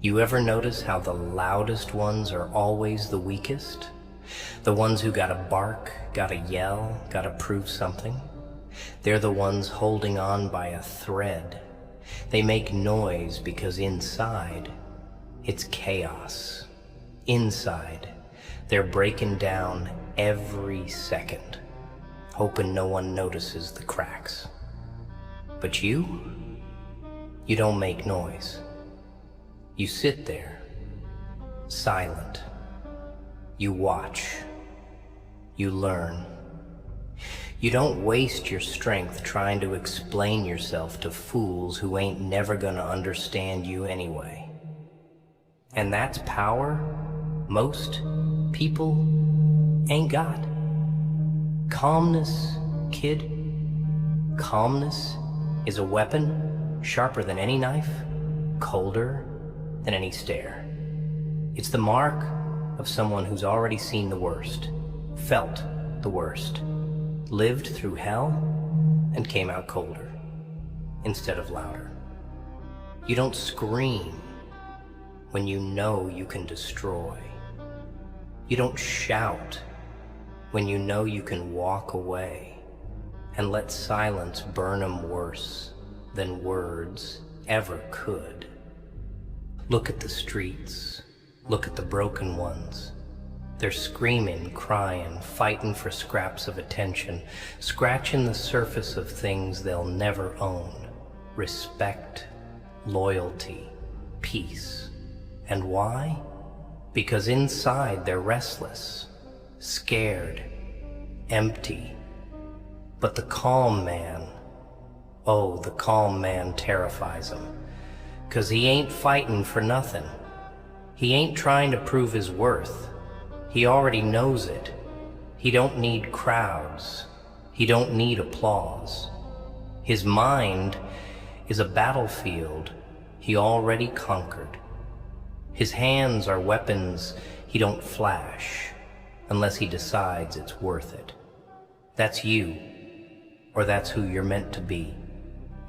You ever notice how the loudest ones are always the weakest? The ones who gotta bark, gotta yell, gotta prove something? They're the ones holding on by a thread. They make noise because inside, it's chaos. Inside, they're breaking down every second, hoping no one notices the cracks. But you don't make noise. You sit there, silent. You watch. You learn. You don't waste your strength trying to explain yourself to fools who ain't never gonna understand you anyway. And that's power most people ain't got. Calmness, kid. Calmness is a weapon sharper than any knife, colder than any stare. It's the mark of someone who's already seen the worst, felt the worst, lived through hell, and came out colder instead of louder. You don't scream when you know you can destroy. You don't shout when you know you can walk away and let silence burn 'em worse than words ever could. Look at the streets. Look at the broken ones. They're screaming, crying, fighting for scraps of attention, scratching the surface of things they'll never own. Respect, loyalty, peace. And why? Because inside they're restless, scared, empty. But the calm man, oh, the calm man terrifies him. 'Cause he ain't fighting for nothing. He ain't trying to prove his worth. He already knows it. He don't need crowds. He don't need applause. His mind is a battlefield he already conquered. His hands are weapons he don't flash unless he decides it's worth it. That's you, or that's who you're meant to be.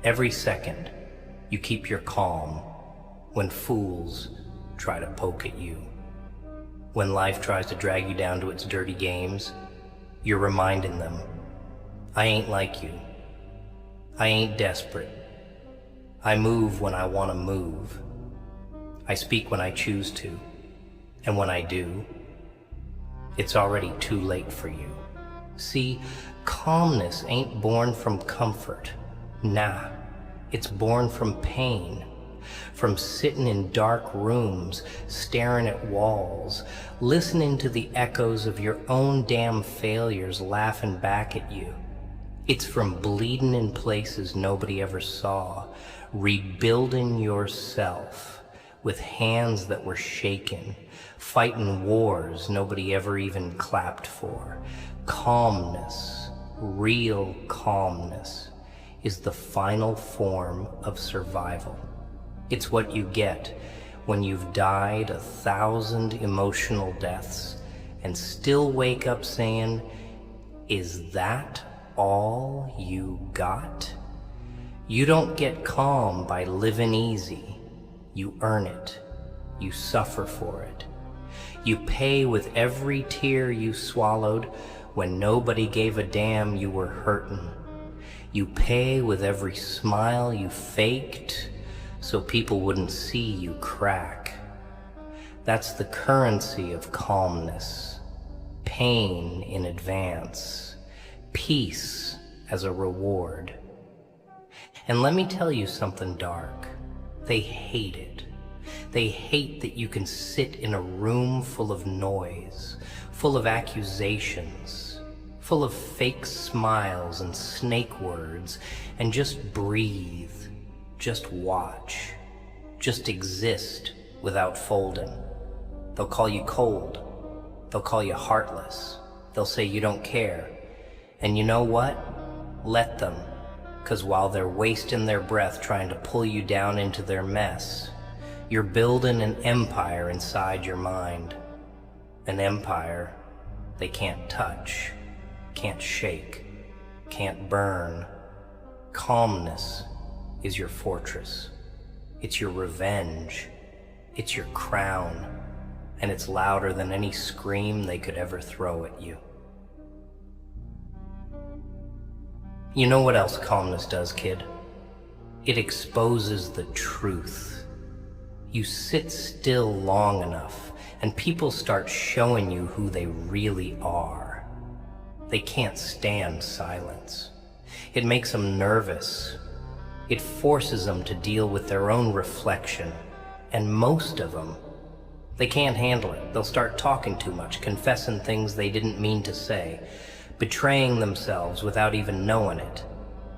Every second, you keep your calm when fools try to poke at you. When life tries to drag you down to its dirty games, you're reminding them, I ain't like you. I ain't desperate. I move when I want to move. I speak when I choose to. And when I do, it's already too late for you. See, calmness ain't born from comfort. Nah, it's born from pain. From sitting in dark rooms, staring at walls, listening to the echoes of your own damn failures laughing back at you. It's from bleeding in places nobody ever saw, rebuilding yourself with hands that were shaken, fighting wars nobody ever even clapped for. Calmness, real calmness, is the final form of survival. It's what you get when you've died 1,000 emotional deaths and still wake up saying, is that all you got? You don't get calm by living easy. You earn it. You suffer for it. You pay with every tear you swallowed when nobody gave a damn you were hurting. You pay with every smile you faked so people wouldn't see you crack. That's the currency of calmness. Pain in advance. Peace as a reward. And let me tell you something dark. They hate it. They hate that you can sit in a room full of noise, full of accusations, full of fake smiles and snake words, and just breathe, just watch, just exist without folding. They'll call you cold. They'll call you heartless. They'll say you don't care. And you know what? Let them. 'Cause while they're wasting their breath trying to pull you down into their mess, you're building an empire inside your mind. An empire they can't touch, can't shake, can't burn. Calmness is your fortress. It's your revenge. It's your crown, and it's louder than any scream they could ever throw at you. You know what else calmness does, kid? It exposes the truth. You sit still long enough, and people start showing you who they really are. They can't stand silence. It makes them nervous. It forces them to deal with their own reflection, and most of them, they can't handle it. They'll start talking too much, confessing things they didn't mean to say, betraying themselves without even knowing it.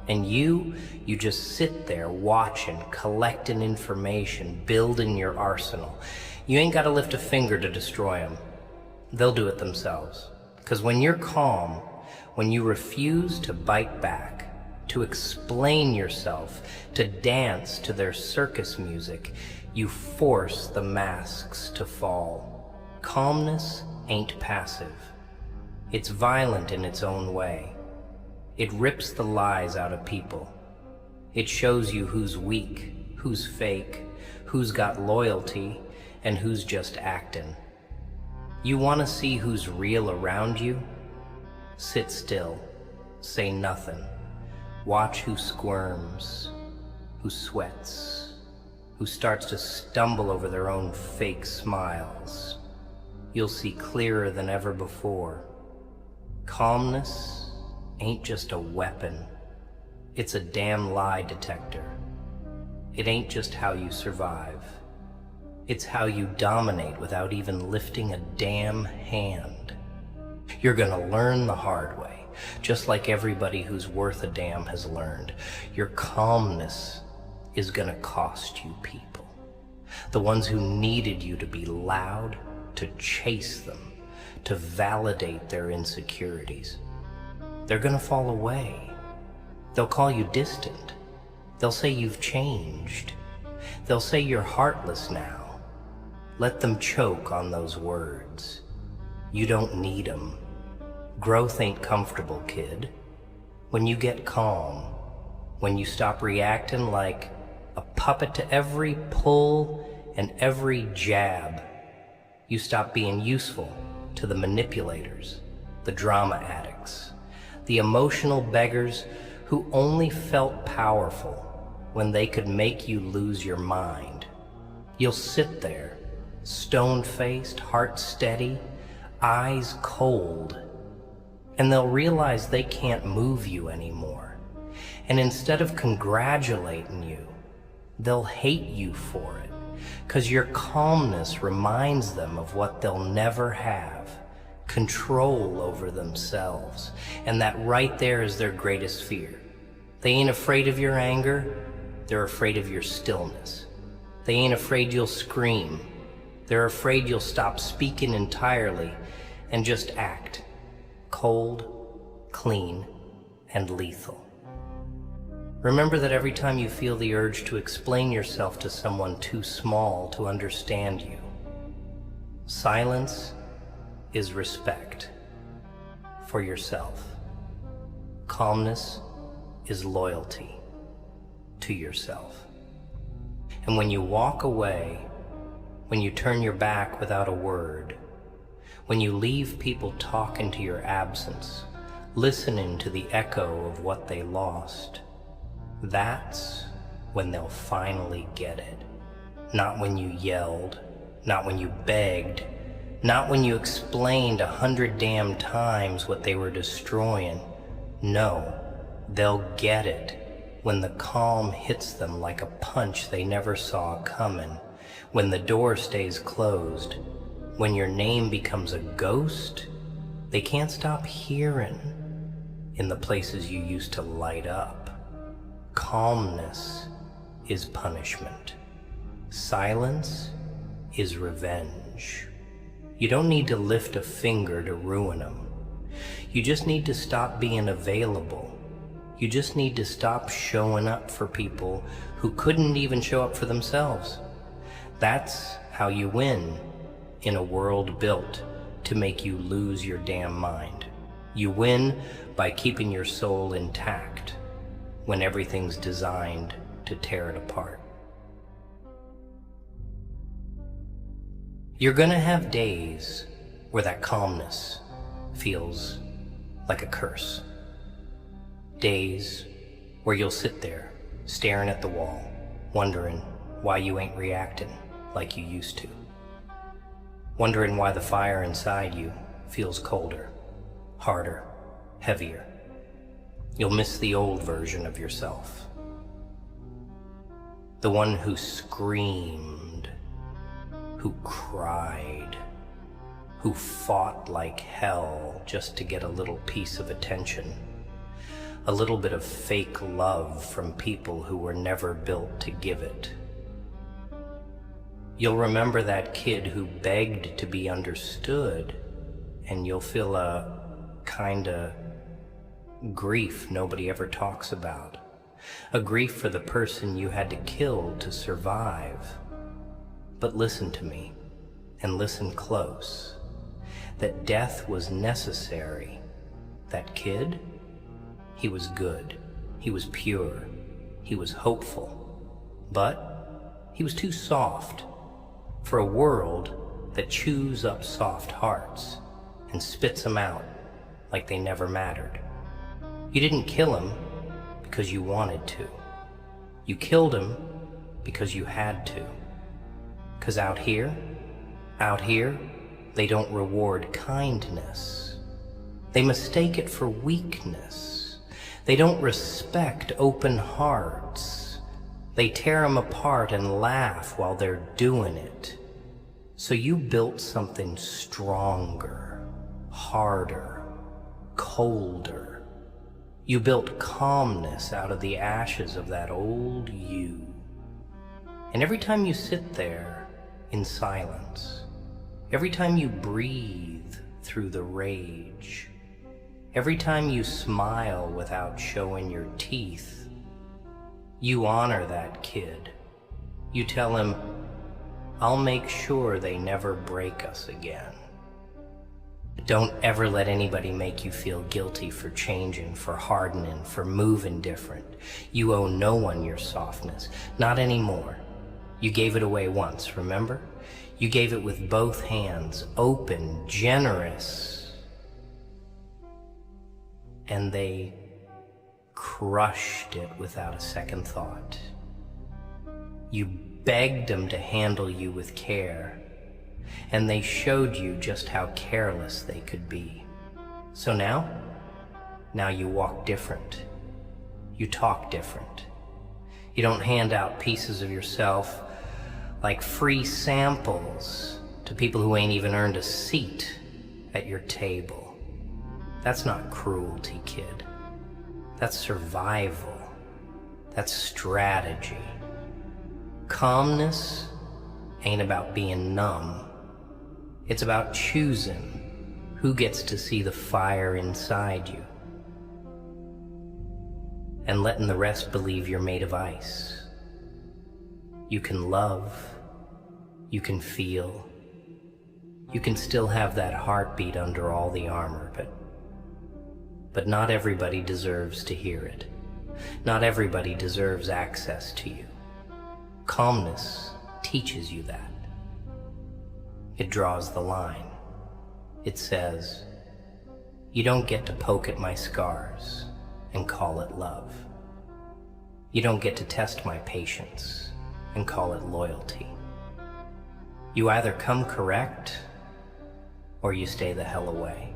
And you just sit there watching, collecting information, building your arsenal. You ain't got to lift a finger to destroy them. They'll do it themselves. Because when you're calm, when you refuse to bite back, to explain yourself, to dance to their circus music, you force the masks to fall. Calmness ain't passive. It's violent in its own way. It rips the lies out of people. It shows you who's weak, who's fake, who's got loyalty, and who's just acting. You want to see who's real around you? Sit still, say nothing. Watch who squirms, who sweats, who starts to stumble over their own fake smiles. You'll see clearer than ever before. Calmness ain't just a weapon. It's a damn lie detector. It ain't just how you survive. It's how you dominate without even lifting a damn hand. You're gonna learn the hard way, just like everybody who's worth a damn has learned. Your calmness is gonna cost you people. The ones who needed you to be loud, to chase them, to validate their insecurities. They're gonna fall away. They'll call you distant. They'll say you've changed. They'll say you're heartless now. Let them choke on those words. You don't need them. Growth ain't comfortable, kid. When you get calm, when you stop reacting like a puppet to every pull and every jab, you stop being useful to the manipulators, the drama addicts, the emotional beggars who only felt powerful when they could make you lose your mind. You'll sit there, stone-faced, heart steady, eyes cold, and they'll realize they can't move you anymore. And instead of congratulating you, they'll hate you for it, because your calmness reminds them of what they'll never have, control over themselves. And that right there is their greatest fear. They ain't afraid of your anger, they're afraid of your stillness. They ain't afraid you'll scream. They're afraid you'll stop speaking entirely and just act. Cold, clean, and lethal. Remember that every time you feel the urge to explain yourself to someone too small to understand you, silence is respect for yourself. Calmness is loyalty to yourself. And when you walk away, when you turn your back without a word, when you leave people talking to your absence, listening to the echo of what they lost, that's when they'll finally get it. Not when you yelled, not when you begged, not when you explained 100 damn times what they were destroying. No, they'll get it when the calm hits them like a punch they never saw coming, when the door stays closed, when your name becomes a ghost they can't stop hearing in the places you used to light up. Calmness is punishment. Silence is revenge. You don't need to lift a finger to ruin them. You just need to stop being available. You just need to stop showing up for people who couldn't even show up for themselves. That's how you win in a world built to make you lose your damn mind. You win by keeping your soul intact when everything's designed to tear it apart. You're gonna have days where that calmness feels like a curse. Days where you'll sit there staring at the wall, wondering why you ain't reacting like you used to. Wondering why the fire inside you feels colder, harder, heavier. You'll miss the old version of yourself. The one who screamed, who cried, who fought like hell just to get a little piece of attention, a little bit of fake love from people who were never built to give it. You'll remember that kid who begged to be understood, and you'll feel a kinda grief nobody ever talks about. A grief for the person you had to kill to survive. But listen to me, and listen close. That death was necessary. That kid, he was good. He was pure. He was hopeful. But he was too soft for a world that chews up soft hearts and spits them out like they never mattered. You didn't kill him because you wanted to. You killed him because you had to. 'Cause out here, they don't reward kindness. They mistake it for weakness. They don't respect open hearts. They tear them apart and laugh while they're doing it. So you built something stronger, harder, colder. You built calmness out of the ashes of that old you. And every time you sit there in silence, every time you breathe through the rage, every time you smile without showing your teeth, you honor that kid. You tell him, I'll make sure they never break us again. Don't ever let anybody make you feel guilty for changing, for hardening, for moving different. You owe no one your softness, not anymore. You gave it away once, remember? You gave it with both hands, open, generous. And they crushed it without a second thought. You begged them to handle you with care, and they showed you just how careless they could be. So now you walk different. You talk different. You don't hand out pieces of yourself like free samples to people who ain't even earned a seat at your table. That's not cruelty, kid. That's survival. That's strategy. Calmness ain't about being numb. It's about choosing who gets to see the fire inside you and letting the rest believe you're made of ice. You can love, you can feel, you can still have that heartbeat under all the armor, but not everybody deserves to hear it. Not everybody deserves access to you. Calmness teaches you that. It draws the line. It says, you don't get to poke at my scars and call it love. You don't get to test my patience and call it loyalty. You either come correct or you stay the hell away.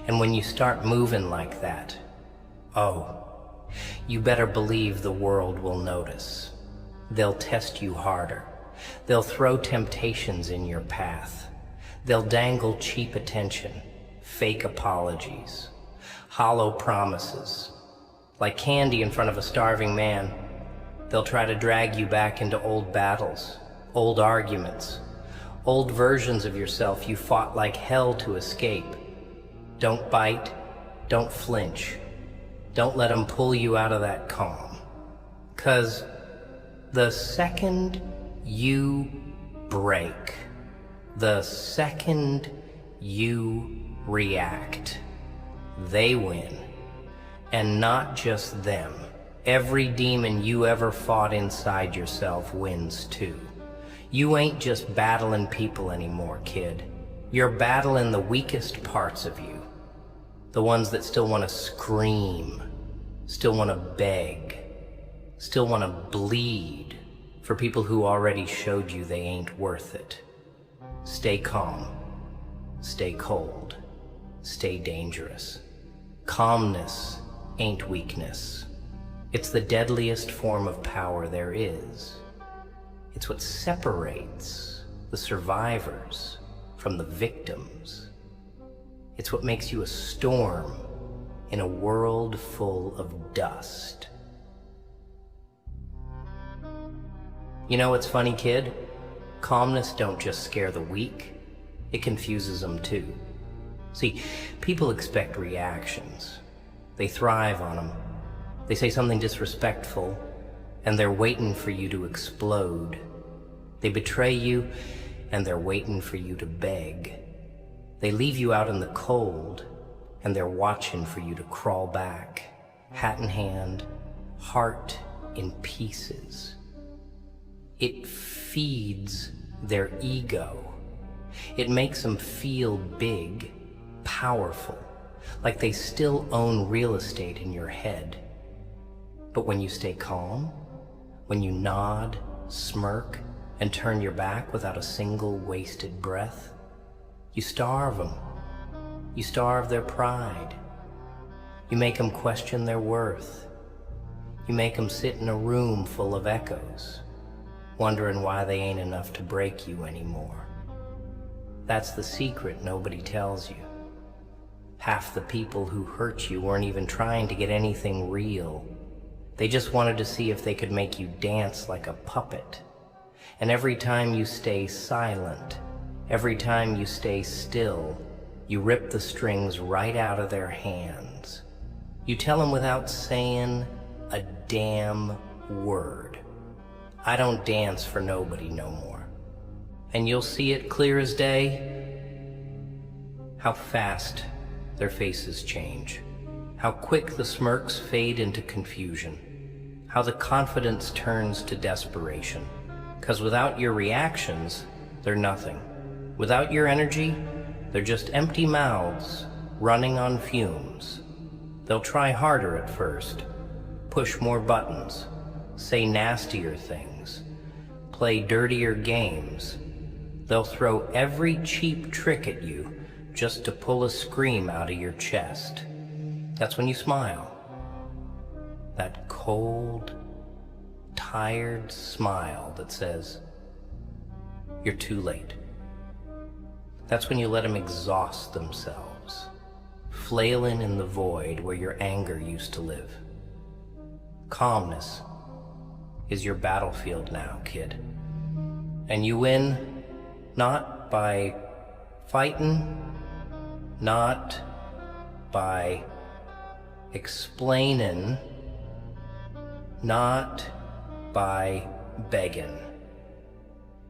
And when you start moving like that, you better believe the world will notice. They'll test you harder. They'll throw temptations in your path. They'll dangle cheap attention, fake apologies, hollow promises. Like candy in front of a starving man, they'll try to drag you back into old battles, old arguments, old versions of yourself you fought like hell to escape. Don't bite, don't flinch. Don't let them pull you out of that calm. 'Cause the second you break, the second you react, they win. And not just them. Every demon you ever fought inside yourself wins too. You ain't just battling people anymore, kid. You're battling the weakest parts of you. The ones that still want to scream, still want to beg, still want to bleed for people who already showed you they ain't worth it. Stay calm, stay cold, stay dangerous. Calmness ain't weakness. It's the deadliest form of power there is. It's what separates the survivors from the victims. It's what makes you a storm in a world full of dust. You know what's funny, kid? Calmness don't just scare the weak, it confuses them too. See, people expect reactions. They thrive on them. They say something disrespectful, and they're waiting for you to explode. They betray you, and they're waiting for you to beg. They leave you out in the cold, and they're watching for you to crawl back, hat in hand, heart in pieces. It feeds their ego. It makes them feel big, powerful, like they still own real estate in your head. But when you stay calm, when you nod, smirk, and turn your back without a single wasted breath, you starve them. You starve their pride. You make them question their worth. You make them sit in a room full of echoes, wondering why they ain't enough to break you anymore. That's the secret nobody tells you. Half the people who hurt you weren't even trying to get anything real. They just wanted to see if they could make you dance like a puppet. And every time you stay silent, every time you stay still, you rip the strings right out of their hands. You tell them without saying a damn word, I don't dance for nobody no more. And you'll see it clear as day, how fast their faces change, how quick the smirks fade into confusion, how the confidence turns to desperation. 'Cause without your reactions, they're nothing. Without your energy, they're just empty mouths running on fumes. They'll try harder at first, push more buttons, say nastier things, play dirtier games. They'll throw every cheap trick at you just to pull a scream out of your chest. That's when you smile. That cold, tired smile that says, you're too late. That's when you let them exhaust themselves, flailing in the void where your anger used to live. Calmness is your battlefield now, kid. And you win not by fighting, not by explaining, not by begging.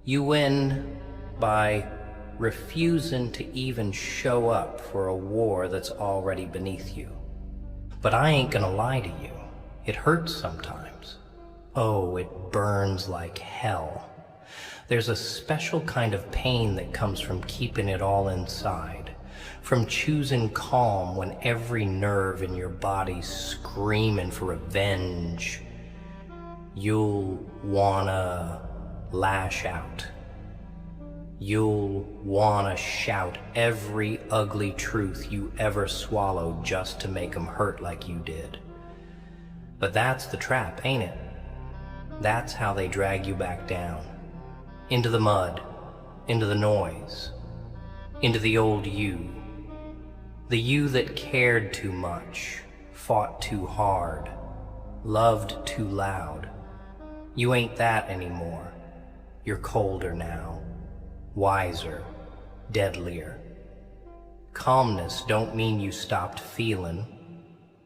You win by refusing to even show up for a war that's already beneath you. But I ain't gonna lie to you. It hurts sometimes. Oh, it burns like hell. There's a special kind of pain that comes from keeping it all inside, from choosing calm when every nerve in your body's screaming for revenge. You'll wanna lash out. You'll wanna shout every ugly truth you ever swallowed just to make them hurt like you did. But that's the trap, ain't it? That's how they drag you back down. Into the mud, into the noise, into the old you. The you that cared too much, fought too hard, loved too loud. You ain't that anymore. You're colder now, wiser, deadlier. Calmness don't mean you stopped feeling.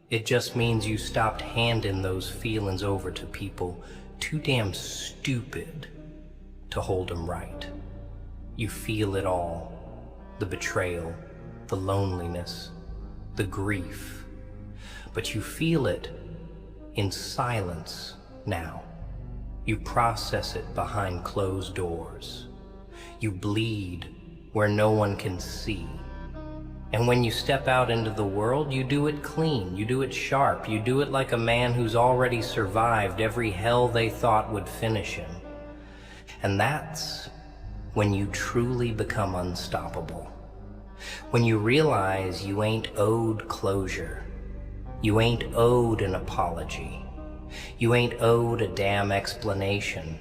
It just means you stopped handing those feelings over to people too damn stupid to hold them right. You feel it all. The betrayal, the loneliness, the grief. But you feel it in silence now. You process it behind closed doors. You bleed where no one can see. And when you step out into the world, you do it clean, you do it sharp, you do it like a man who's already survived every hell they thought would finish him. And that's when you truly become unstoppable. When you realize you ain't owed closure. You ain't owed an apology. You ain't owed a damn explanation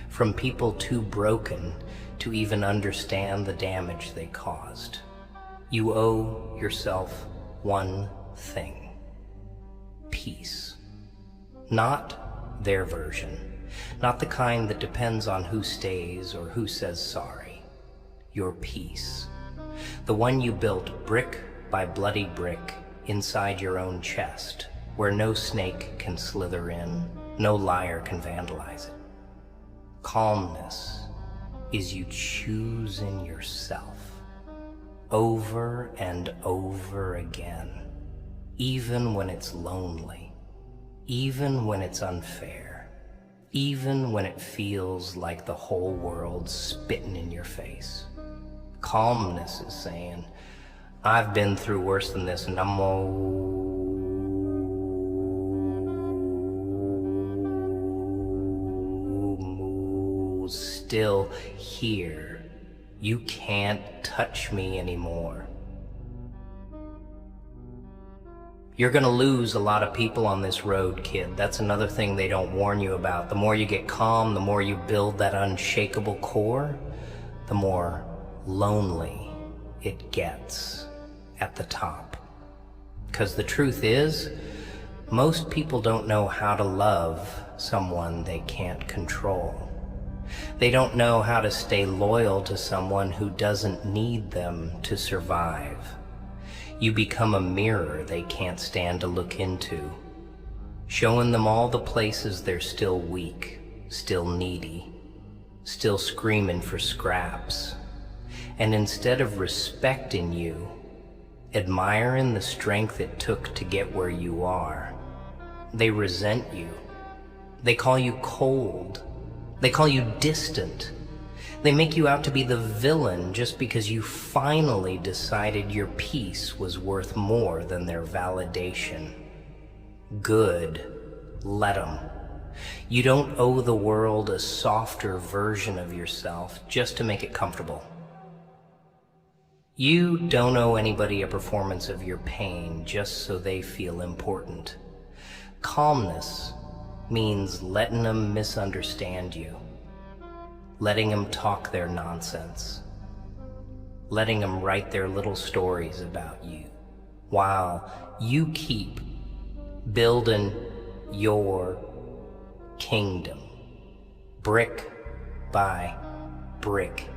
from people too broken to even understand the damage they caused. You owe yourself one thing: peace. Not their version, not the kind that depends on who stays or who says sorry. Your peace. The one you built brick by bloody brick inside your own chest, where no snake can slither in, no liar can vandalize it. Calmness is you choosing yourself over and over again, even when it's lonely, even when it's unfair, even when it feels like the whole world's spitting in your face. Calmness is saying, I've been through worse than this, and I'm still here. You can't touch me anymore. You're gonna lose a lot of people on this road, kid. That's another thing they don't warn you about. The more you get calm, the more you build that unshakable core, the more lonely it gets at the top. Because the truth is, most people don't know how to love someone they can't control. They don't know how to stay loyal to someone who doesn't need them to survive. You become a mirror they can't stand to look into, showing them all the places they're still weak, still needy, still screaming for scraps. And instead of respecting you, admiring the strength it took to get where you are, they resent you. They call you cold. They call you distant. They make you out to be the villain just because you finally decided your peace was worth more than their validation. Good. Let 'em. You don't owe the world a softer version of yourself just to make it comfortable. You don't owe anybody a performance of your pain just so they feel important. Calmness means letting them misunderstand you, letting them talk their nonsense, letting them write their little stories about you, while you keep building your kingdom, brick by brick,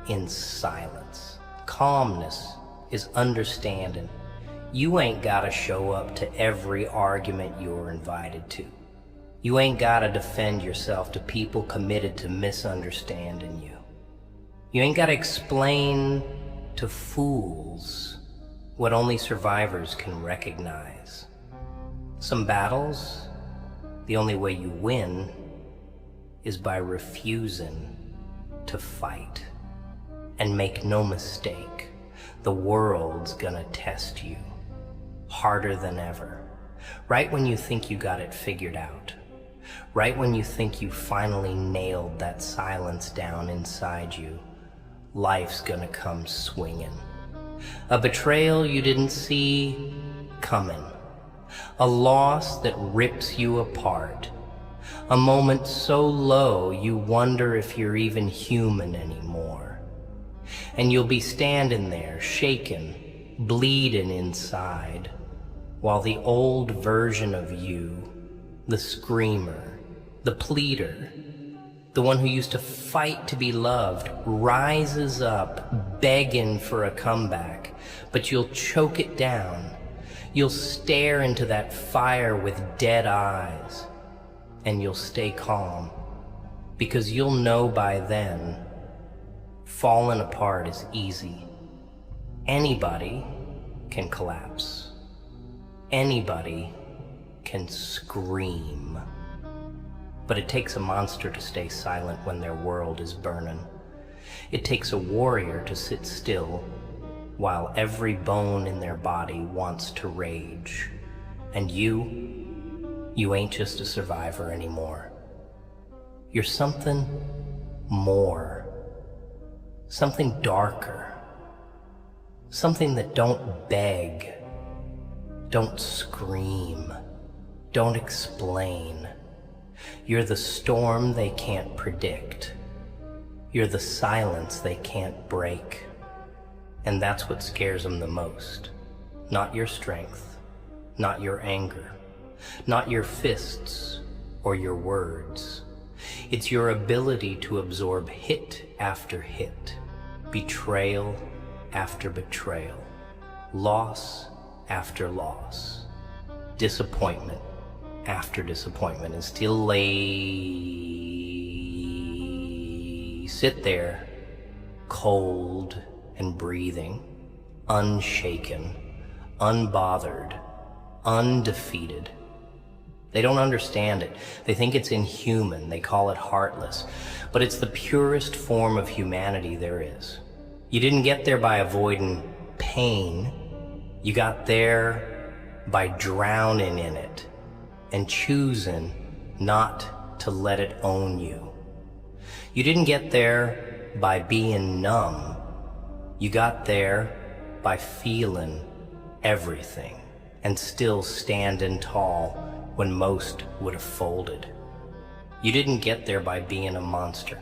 in silence. Calmness is understanding you ain't gotta show up to every argument you're invited to. You ain't gotta defend yourself to people committed to misunderstanding you. You ain't gotta explain to fools what only survivors can recognize. Some battles, the only way you win is by refusing to fight. And make no mistake, the world's gonna test you harder than ever. Right when you think you got it figured out. Right when you think you finally nailed that silence down inside you, life's gonna come swinging. A betrayal you didn't see coming. A loss that rips you apart. A moment so low you wonder if you're even human anymore. And you'll be standing there, shaken, bleeding inside, while the old version of you, the screamer, the pleader, the one who used to fight to be loved, rises up, begging for a comeback, but you'll choke it down. You'll stare into that fire with dead eyes, and you'll stay calm, because you'll know by then, falling apart is easy. Anybody can collapse. Anybody can scream. But it takes a monster to stay silent when their world is burning. It takes a warrior to sit still while every bone in their body wants to rage. And you ain't just a survivor anymore. You're something more, something darker, something that don't beg, don't scream, don't explain. You're the storm they can't predict. You're the silence they can't break. And that's what scares them the most. Not your strength, not your anger, not your fists or your words. It's your ability to absorb hit after hit, betrayal after betrayal, loss after loss, disappointment after disappointment, and still sit there, cold and breathing, unshaken, unbothered, undefeated. They don't understand it. They think it's inhuman. They call it heartless. But it's the purest form of humanity there is. You didn't get there by avoiding pain. You got there by drowning in it and choosing not to let it own you. You didn't get there by being numb. You got there by feeling everything and still standing tall when most would have folded. You didn't get there by being a monster.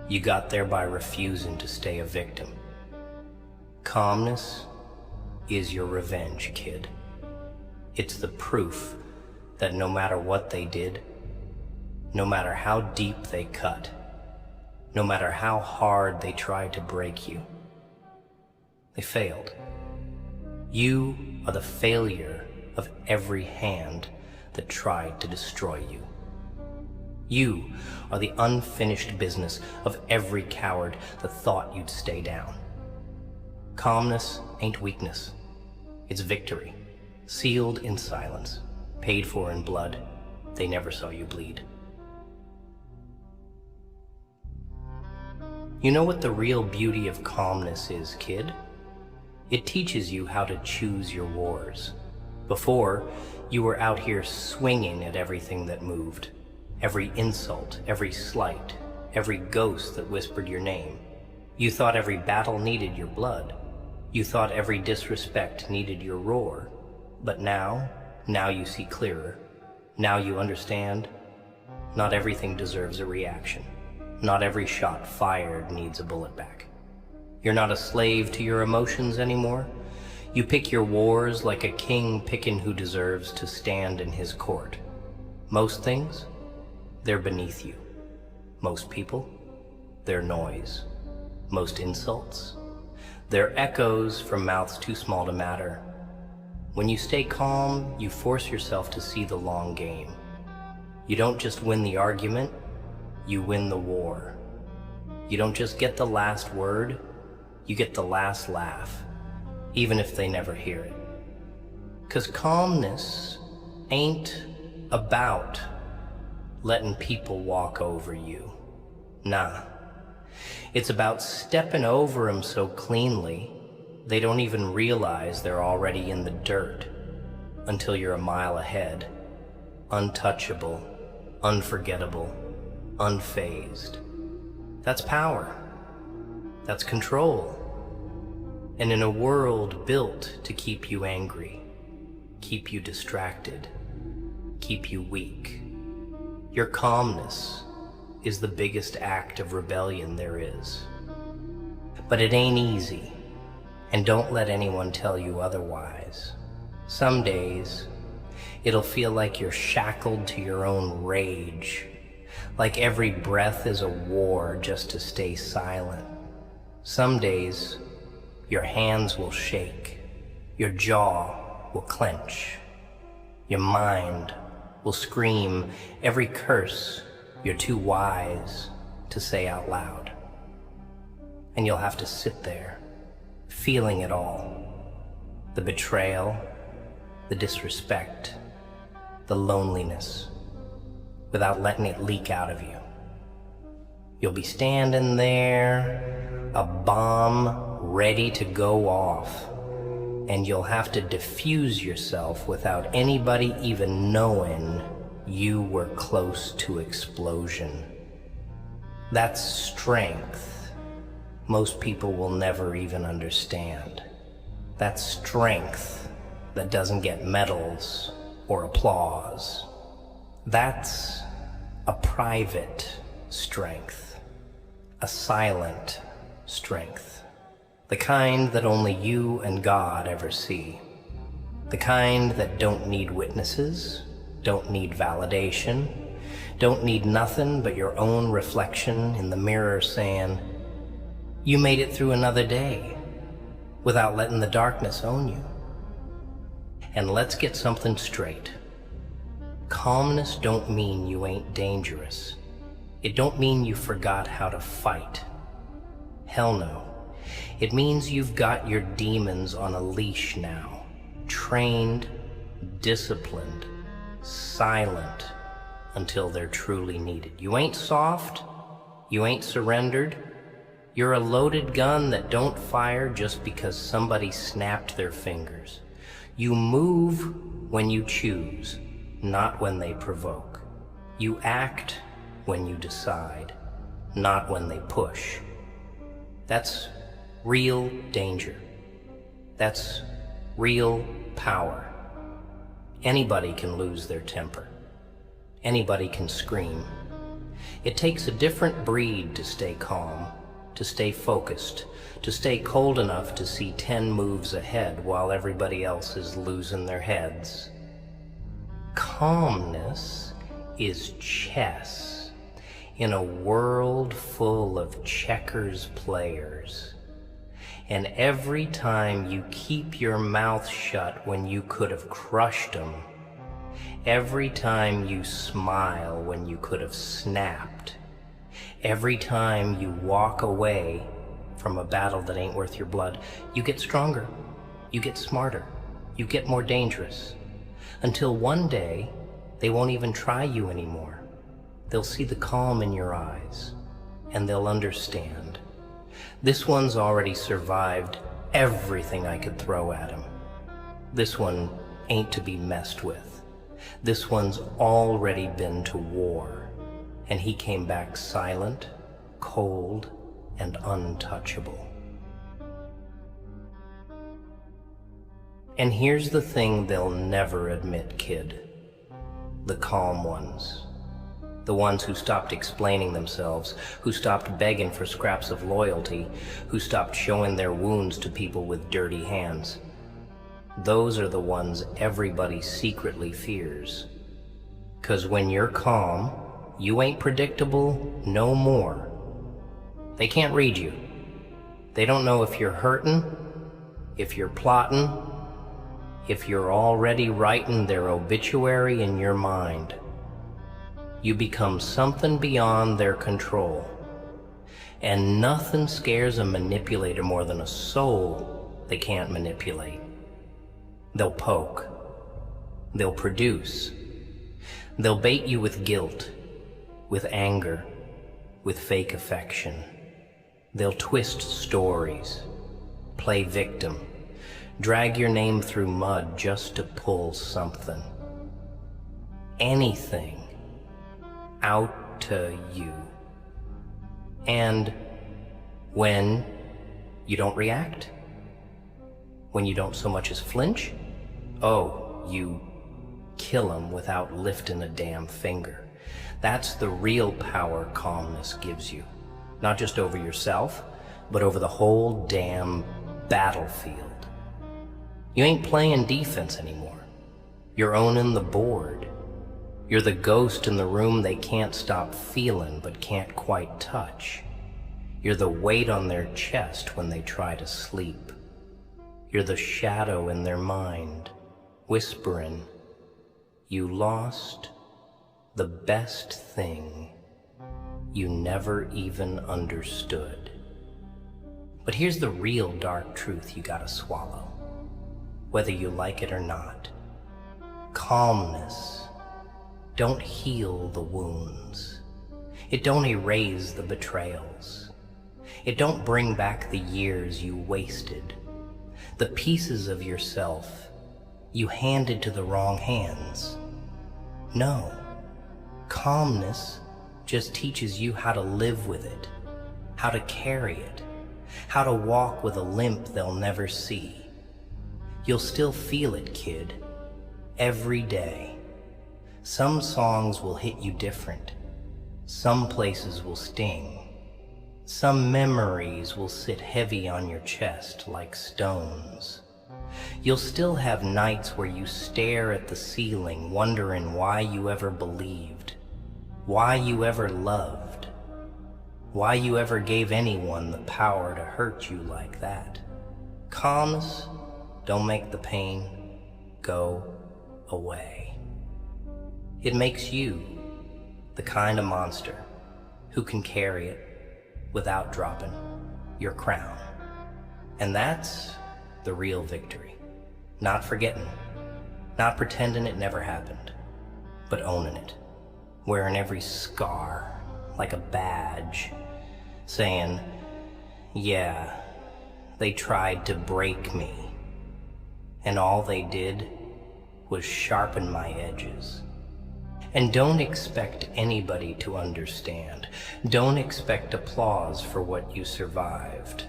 You got there by refusing to stay a victim. Calmness is your revenge, kid. It's the proof that no matter what they did, no matter how deep they cut, no matter how hard they tried to break you, they failed. You are the failure of every hand that tried to destroy you. You are the unfinished business of every coward that thought you'd stay down. Calmness ain't weakness. It's victory, sealed in silence, paid for in blood. They never saw you bleed. You know what the real beauty of calmness is, kid? It teaches you how to choose your wars. Before, you were out here swinging at everything that moved. Every insult, every slight, every ghost that whispered your name. You thought every battle needed your blood. You thought every disrespect needed your roar. But now you see clearer. Now you understand. Not everything deserves a reaction. Not every shot fired needs a bullet back. You're not a slave to your emotions anymore. You pick your wars like a king picking who deserves to stand in his court. Most things, they're beneath you. Most people, they're noise. Most insults, they're echoes from mouths too small to matter. When you stay calm, you force yourself to see the long game. You don't just win the argument, you win the war. You don't just get the last word, you get the last laugh, even if they never hear it. 'Cause calmness ain't about letting people walk over you. Nah. It's about stepping over them so cleanly, they don't even realize they're already in the dirt until you're a mile ahead. Untouchable, unforgettable, unfazed. That's power. That's control. And in a world built to keep you angry, keep you distracted, keep you weak, your calmness is the biggest act of rebellion there is. But it ain't easy, and don't let anyone tell you otherwise. Some days, it'll feel like you're shackled to your own rage, like every breath is a war just to stay silent. Some days, your hands will shake, your jaw will clench, your mind will scream every curse you're too wise to say out loud. And you'll have to sit there, feeling it all. The betrayal, the disrespect, the loneliness, without letting it leak out of you. You'll be standing there, a bomb ready to go off, and you'll have to diffuse yourself without anybody even knowing you were close to explosion. That's strength most people will never even understand. That's strength that doesn't get medals or applause. That's a private strength, a silent strength, the kind that only you and God ever see, the kind that don't need witnesses, don't need validation, don't need nothing but your own reflection in the mirror saying, you made it through another day, without letting the darkness own you. And let's get something straight. Calmness don't mean you ain't dangerous. It don't mean you forgot how to fight. Hell no. It means you've got your demons on a leash now, trained, disciplined, silent, until they're truly needed. You ain't soft, you ain't surrendered. You're a loaded gun that don't fire just because somebody snapped their fingers. You move when you choose, not when they provoke. You act when you decide, not when they push. That's real danger. That's real power. Anybody can lose their temper. Anybody can scream. It takes a different breed to stay calm, to stay focused, to stay cold enough to see 10 moves ahead while everybody else is losing their heads. Calmness is chess in a world full of checkers players. And every time you keep your mouth shut when you could have crushed them, every time you smile when you could have snapped, every time you walk away from a battle that ain't worth your blood, you get stronger, you get smarter, you get more dangerous, until one day they won't even try you anymore. They'll see the calm in your eyes, and they'll understand. This one's already survived everything I could throw at him. This one ain't to be messed with. This one's already been to war, and he came back silent, cold, and untouchable. And here's the thing they'll never admit, kid. The calm ones. The ones who stopped explaining themselves, who stopped begging for scraps of loyalty, who stopped showing their wounds to people with dirty hands. Those are the ones everybody secretly fears. 'Cause when you're calm, you ain't predictable no more. They can't read you. They don't know if you're hurting, if you're plotting, if you're already writing their obituary in your mind. You become something beyond their control. And nothing scares a manipulator more than a soul they can't manipulate. They'll poke. They'll produce. They'll bait you with guilt, with anger, with fake affection. They'll twist stories, play victim, drag your name through mud just to pull something. Anything out to you. And when you don't react, when you don't so much as flinch, oh, you kill them without lifting a damn finger. That's the real power calmness gives you. Not just over yourself, but over the whole damn battlefield. You ain't playing defense anymore. You're owning the board. You're the ghost in the room they can't stop feeling but can't quite touch. You're the weight on their chest when they try to sleep. You're the shadow in their mind, whispering, you lost the best thing you never even understood. But here's the real dark truth you gotta swallow, whether you like it or not. Calmness don't heal the wounds. It don't erase the betrayals. It don't bring back the years you wasted, the pieces of yourself you handed to the wrong hands. No, calmness just teaches you how to live with it, how to carry it, how to walk with a limp they'll never see. You'll still feel it, kid, every day. Some songs will hit you different. Some places will sting. Some memories will sit heavy on your chest like stones. You'll still have nights where you stare at the ceiling, wondering why you ever believed, why you ever loved, why you ever gave anyone the power to hurt you like that. Calmness don't make the pain go away. It makes you the kind of monster who can carry it without dropping your crown. And that's the real victory. Not forgetting, not pretending it never happened, but owning it, wearing every scar like a badge, saying, yeah, they tried to break me, and all they did was sharpen my edges. And don't expect anybody to understand. Don't expect applause for what you survived.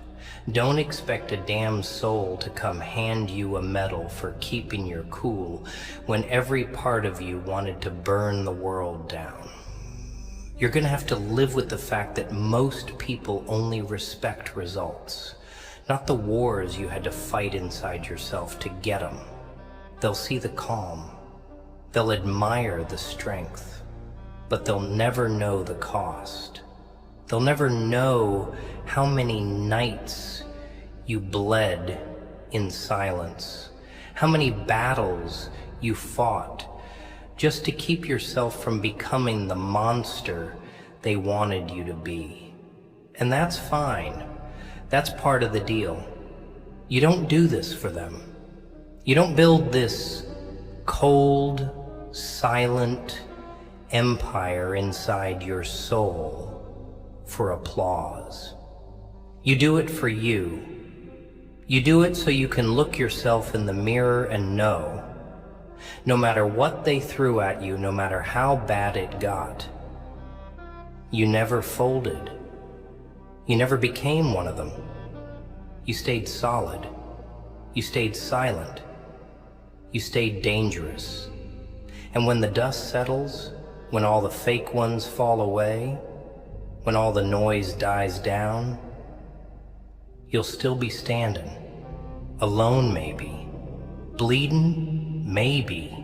Don't expect a damn soul to come hand you a medal for keeping your cool when every part of you wanted to burn the world down. You're gonna have to live with the fact that most people only respect results, not the wars you had to fight inside yourself to get them. They'll see the calm. They'll admire the strength, but they'll never know the cost. They'll never know how many nights you bled in silence, how many battles you fought just to keep yourself from becoming the monster they wanted you to be. And that's fine. That's part of the deal. You don't do this for them. You don't build this cold, silent empire inside your soul for applause. You do it for you. You do it so you can look yourself in the mirror and know, no matter what they threw at you, no matter how bad it got, you never folded. You never became one of them. You stayed solid. You stayed silent. You stayed dangerous. And when the dust settles, when all the fake ones fall away, when all the noise dies down, you'll still be standing, alone maybe, bleeding maybe,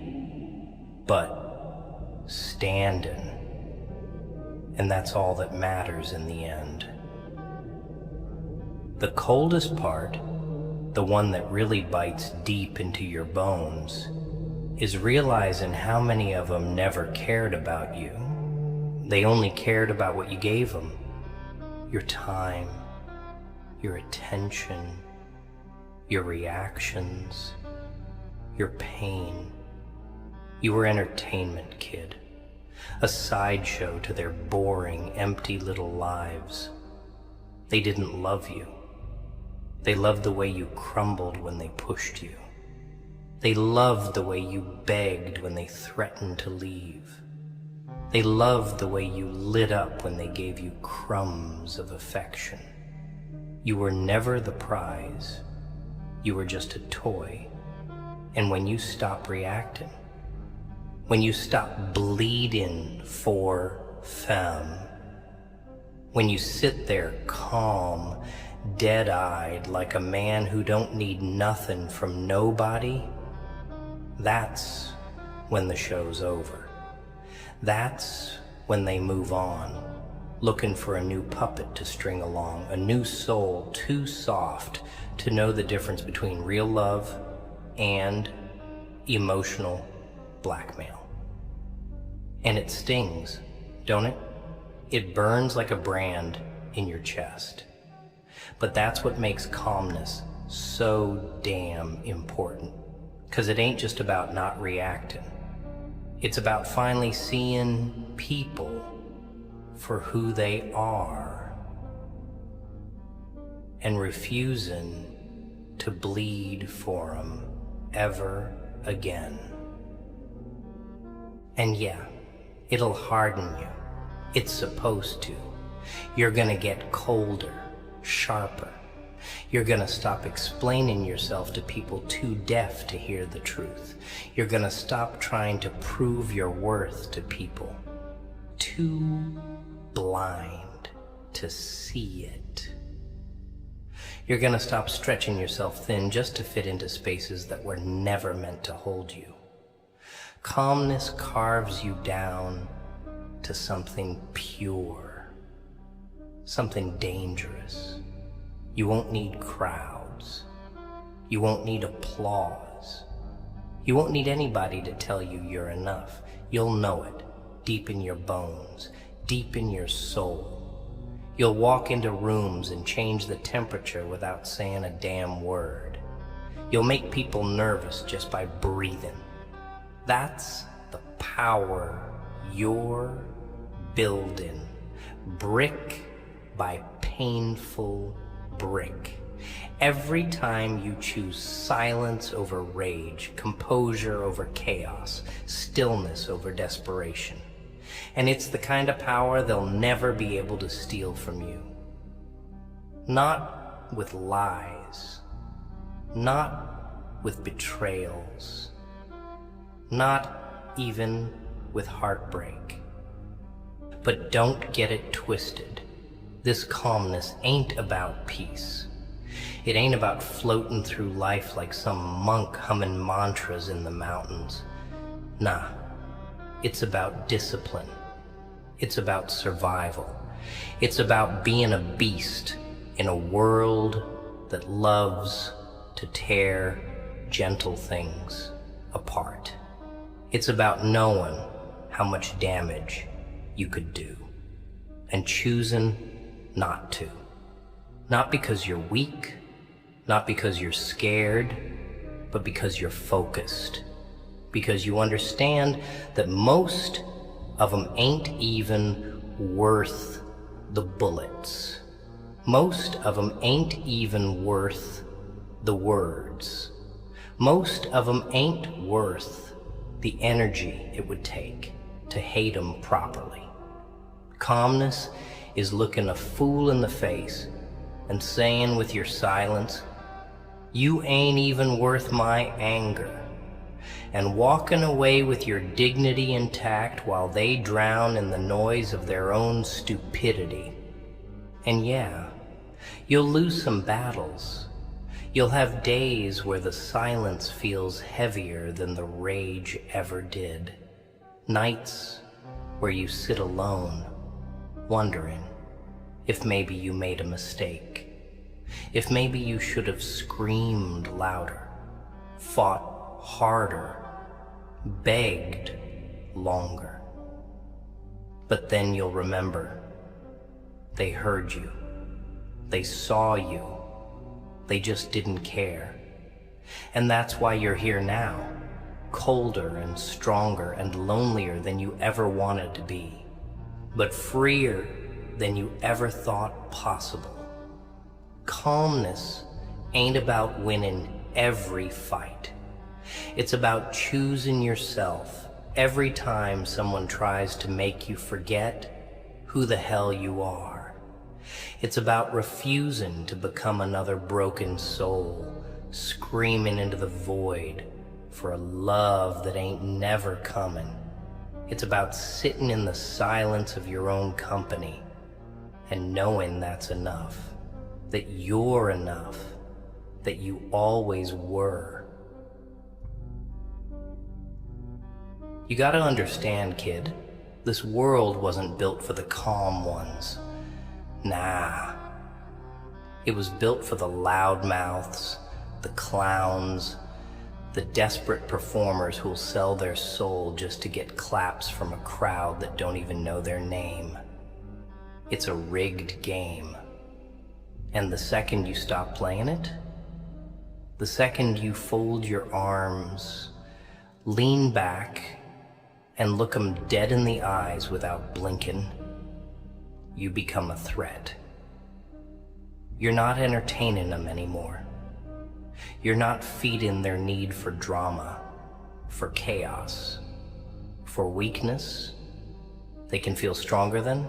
but standing. And that's all that matters in the end. The coldest part, the one that really bites deep into your bones, is realizing how many of them never cared about you. They only cared about what you gave them. Your time, your attention, your reactions, your pain. You were entertainment, kid. A sideshow to their boring, empty little lives. They didn't love you. They loved the way you crumbled when they pushed you. They loved the way you begged when they threatened to leave. They loved the way you lit up when they gave you crumbs of affection. You were never the prize. You were just a toy. And when you stop reacting, when you stop bleeding for femme, when you sit there calm, dead-eyed like a man who don't need nothing from nobody, that's when the show's over. That's when they move on, looking for a new puppet to string along, a new soul too soft to know the difference between real love and emotional blackmail. And it stings, don't it? It burns like a brand in your chest. But that's what makes calmness so damn important. 'Cause it ain't just about not reacting. It's about finally seeing people for who they are and refusing to bleed for them ever again. And yeah, it'll harden you. It's supposed to. You're gonna get colder, sharper. You're gonna stop explaining yourself to people too deaf to hear the truth. You're gonna stop trying to prove your worth to people too blind to see it. You're gonna stop stretching yourself thin just to fit into spaces that were never meant to hold you. Calmness carves you down to something pure, something dangerous. You won't need crowds. You won't need applause. You won't need anybody to tell you you're enough. You'll know it deep in your bones, deep in your soul. You'll walk into rooms and change the temperature without saying a damn word. You'll make people nervous just by breathing. That's the power you're building, brick by painful brick. Every time you choose silence over rage, composure over chaos, stillness over desperation. And it's the kind of power they'll never be able to steal from you. Not with lies, not with betrayals, not even with heartbreak. But don't get it twisted. This calmness ain't about peace. It ain't about floating through life like some monk humming mantras in the mountains. Nah, it's about discipline. It's about survival. It's about being a beast in a world that loves to tear gentle things apart. It's about knowing how much damage you could do and choosing not to. Not because you're weak, not because you're scared, but because you're focused. Because you understand that most of them ain't even worth the bullets. Most of them ain't even worth the words. Most of them ain't worth the energy it would take to hate them properly. Calmness is looking a fool in the face and saying with your silence, "You ain't even worth my anger," and walking away with your dignity intact while they drown in the noise of their own stupidity. And yeah, you'll lose some battles. You'll have days where the silence feels heavier than the rage ever did. Nights where you sit alone, wondering if maybe you made a mistake. If maybe you should have screamed louder, fought harder, begged longer. But then you'll remember, they heard you, they saw you, they just didn't care. And that's why you're here now, colder and stronger and lonelier than you ever wanted to be, but freer than you ever thought possible. Calmness ain't about winning every fight. It's about choosing yourself every time someone tries to make you forget who the hell you are. It's about refusing to become another broken soul, screaming into the void for a love that ain't never coming. It's about sitting in the silence of your own company and knowing that's enough, that you're enough, that you always were. You gotta understand, kid, this world wasn't built for the calm ones. Nah. It was built for the loudmouths, the clowns, the desperate performers who'll sell their soul just to get claps from a crowd that don't even know their name. It's a rigged game. And the second you stop playing it, the second you fold your arms, lean back, and look 'em dead in the eyes without blinking, you become a threat. You're not entertaining them anymore. You're not feeding their need for drama, for chaos, for weakness they can feel stronger than.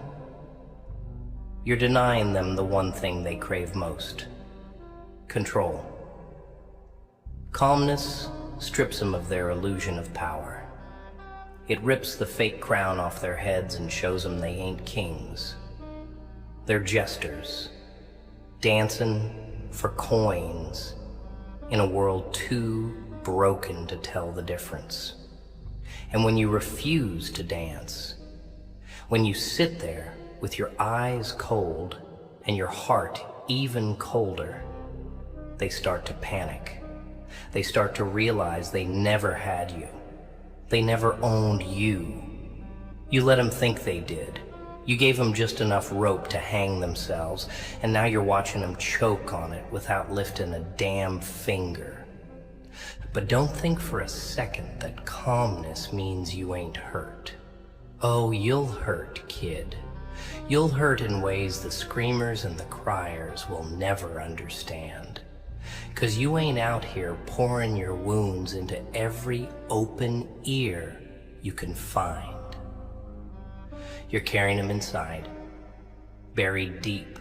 You're denying them the one thing they crave most: control. Calmness strips them of their illusion of power. It rips the fake crown off their heads and shows them they ain't kings. They're jesters, dancing for coins in a world too broken to tell the difference. And when you refuse to dance, when you sit there with your eyes cold and your heart even colder, they start to panic. They start to realize they never had you. They never owned you. You let them think they did. You gave them just enough rope to hang themselves, and now you're watching them choke on it without lifting a damn finger. But don't think for a second that calmness means you ain't hurt. Oh, you'll hurt, kid. You'll hurt in ways the screamers and the criers will never understand. 'Cause you ain't out here pouring your wounds into every open ear you can find. You're carrying them inside, buried deep,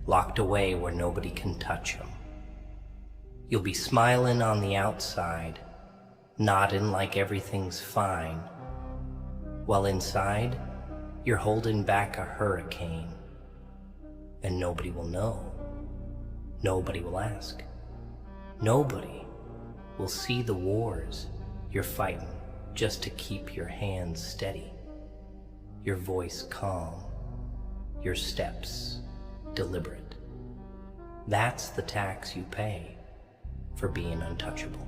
locked away where nobody can touch them. You'll be smiling on the outside, nodding like everything's fine, while inside, you're holding back a hurricane. And nobody will know. Nobody will ask. Nobody will see the wars you're fighting just to keep your hands steady, your voice calm, your steps deliberate. That's the tax you pay for being untouchable.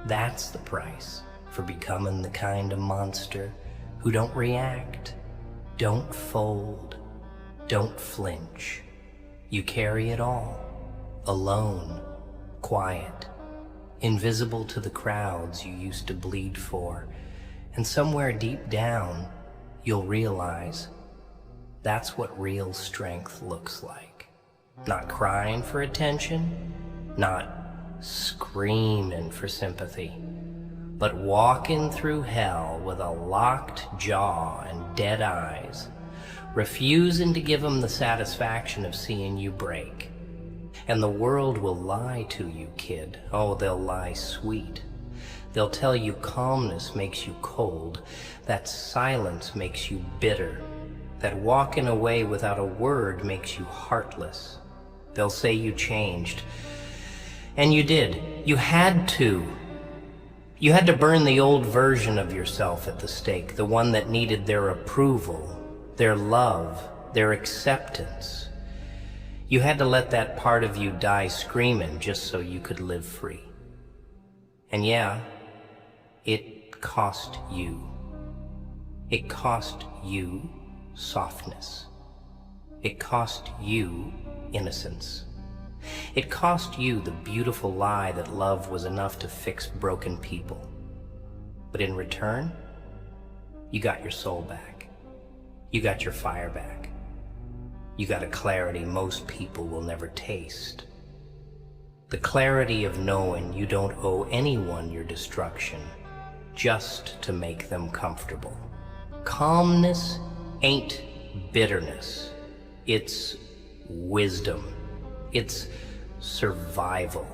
That's the price for becoming the kind of monster who don't react, don't fold, don't flinch. You carry it all, alone, quiet, invisible to the crowds you used to bleed for, and somewhere deep down, you'll realize that's what real strength looks like. Not crying for attention, not screaming for sympathy, but walking through hell with a locked jaw and dead eyes, refusing to give them the satisfaction of seeing you break. And the world will lie to you, kid. Oh, they'll lie sweet. They'll tell you calmness makes you cold, that silence makes you bitter, that walking away without a word makes you heartless. They'll say you changed. And you did. You had to. You had to burn the old version of yourself at the stake, the one that needed their approval, their love, their acceptance. You had to let that part of you die screaming just so you could live free. And yeah, it cost you. It cost you softness. It cost you innocence. It cost you the beautiful lie that love was enough to fix broken people. But in return, you got your soul back. You got your fire back. You got a clarity most people will never taste. The clarity of knowing you don't owe anyone your destruction just to make them comfortable. Calmness ain't bitterness. It's wisdom. It's survival.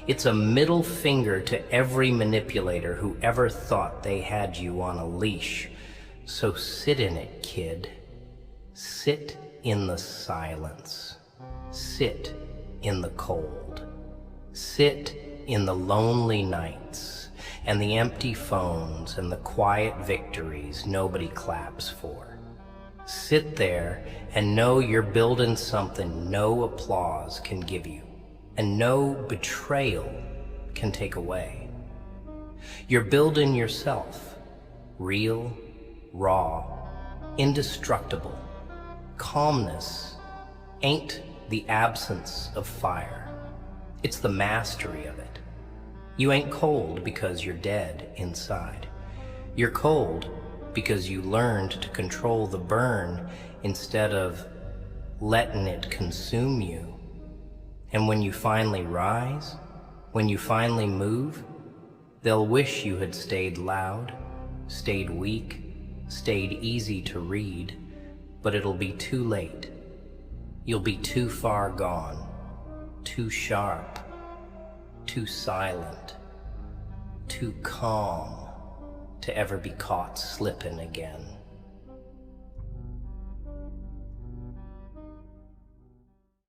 It's a middle finger to every manipulator who ever thought they had you on a leash. So sit in it, kid. Sit in the silence. Sit in the cold. Sit in the lonely nights and the empty phones and the quiet victories nobody claps for. Sit there and know you're building something no applause can give you and no betrayal can take away. You're building yourself, real, raw, indestructible. Calmness ain't the absence of fire. It's the mastery of it. You ain't cold because you're dead inside. You're cold because you learned to control the burn instead of letting it consume you. And when you finally rise, when you finally move, they'll wish you had stayed loud, stayed weak, stayed easy to read, but it'll be too late. You'll be too far gone, too sharp, too silent, too calm to ever be caught slipping again.